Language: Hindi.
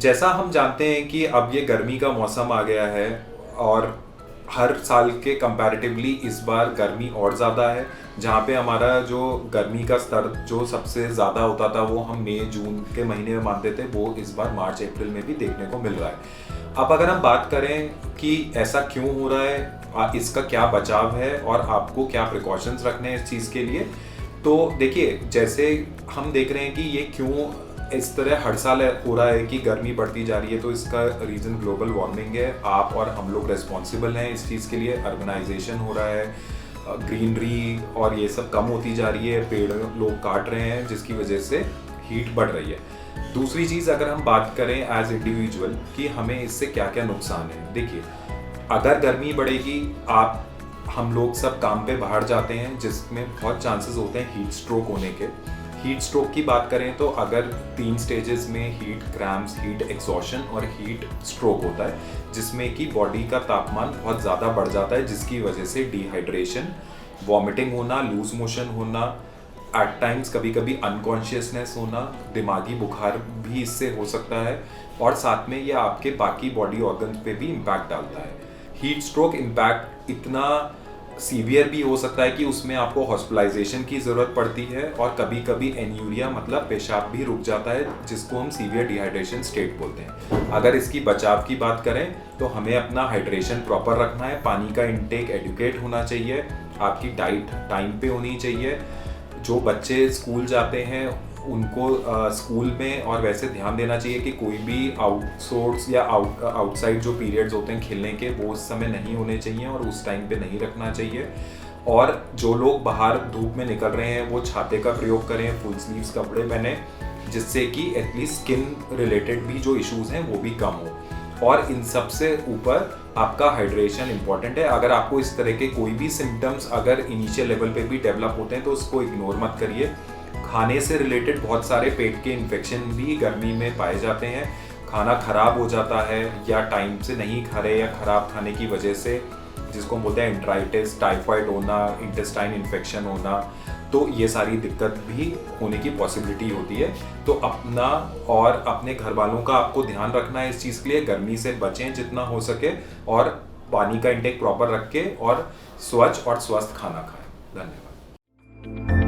जैसा हम जानते हैं कि अब ये गर्मी का मौसम आ गया है और हर साल के कंपैरेटिवली इस बार गर्मी और ज़्यादा है। जहाँ पे हमारा जो गर्मी का स्तर जो सबसे ज़्यादा होता था वो हम मई जून के महीने में मानते थे, वो इस बार मार्च अप्रैल में भी देखने को मिल रहा है। अब अगर हम बात करें कि ऐसा क्यों हो रहा है, इसका क्या बचाव है और आपको क्या प्रिकॉशंस रखने हैं इस चीज़ के लिए, तो देखिए जैसे हम देख रहे हैं कि ये क्यों इस तरह हर साल हो रहा है कि गर्मी बढ़ती जा रही है, तो इसका रीज़न ग्लोबल वार्मिंग है। आप और हम लोग रिस्पॉन्सिबल हैं इस चीज़ के लिए। अर्बनाइजेशन हो रहा है, ग्रीनरी और ये सब कम होती जा रही है, पेड़ लोग काट रहे हैं जिसकी वजह से हीट बढ़ रही है। दूसरी चीज़ अगर हम बात करें एज इंडिविजुअल कि हमें इससे क्या क्या नुकसान है, देखिए अगर गर्मी बढ़ेगी, हम लोग सब काम पे बाहर जाते हैं जिसमें बहुत चांसेस होते हैं हीट स्ट्रोक होने के। हीट स्ट्रोक की बात करें तो अगर 3 स्टेजेस में हीट क्रैम्प्स, हीट एग्जॉशन और हीट स्ट्रोक होता है, जिसमें कि बॉडी का तापमान बहुत ज़्यादा बढ़ जाता है जिसकी वजह से डिहाइड्रेशन, वॉमिटिंग होना, लूज मोशन होना, एट टाइम्स कभी कभी अनकॉन्शियसनेस होना, दिमागी बुखार भी इससे हो सकता है और साथ में ये आपके बाकी बॉडी ऑर्गन्स पे भी इम्पैक्ट डालता है। हीट स्ट्रोक इम्पैक्ट इतना सीवियर भी हो सकता है कि उसमें आपको हॉस्पिटलाइजेशन की ज़रूरत पड़ती है और कभी कभी एन्यूरिया मतलब पेशाब भी रुक जाता है, जिसको हम सीवियर डिहाइड्रेशन स्टेट बोलते हैं। अगर इसकी बचाव की बात करें तो हमें अपना हाइड्रेशन प्रॉपर रखना है, पानी का इंटेक एडुकेट होना चाहिए, आपकी डाइट टाइम पे होनी चाहिए। जो बच्चे स्कूल जाते हैं उनको स्कूल में और वैसे ध्यान देना चाहिए कि कोई भी आउटसोर्स या आउटसाइड जो पीरियड्स होते हैं खेलने के, वो उस समय नहीं होने चाहिए और उस टाइम पे नहीं रखना चाहिए। और जो लोग बाहर धूप में निकल रहे हैं वो छाते का प्रयोग करें, फुल स्लीव्स कपड़े पहने, जिससे कि एटलीस्ट स्किन रिलेटेड भी जो इश्यूज हैं वो भी कम हो। और इन सब से ऊपर आपका हाइड्रेशन इंपॉर्टेंट है। अगर आपको इस तरह के कोई भी सिम्टम्स अगर इनिशियल लेवल पे भी डेवलप होते हैं तो उसको इग्नोर मत करिए। खाने से रिलेटेड बहुत सारे पेट के इन्फेक्शन भी गर्मी में पाए जाते हैं। खाना खराब हो जाता है या टाइम से नहीं खा रहे या खराब खाने की वजह से, जिसको हम बोलते हैं एंट्राइटिस, टाइफाइड होना, इंटेस्टाइन इन्फेक्शन होना, तो ये सारी दिक्कत भी होने की पॉसिबिलिटी होती है। तो अपना और अपने घर वालों का आपको ध्यान रखना है इस चीज़ के लिए। गर्मी से बचें जितना हो सके और पानी का इंटेक प्रॉपर रख के और स्वच्छ और स्वस्थ खाना खाएं। धन्यवाद।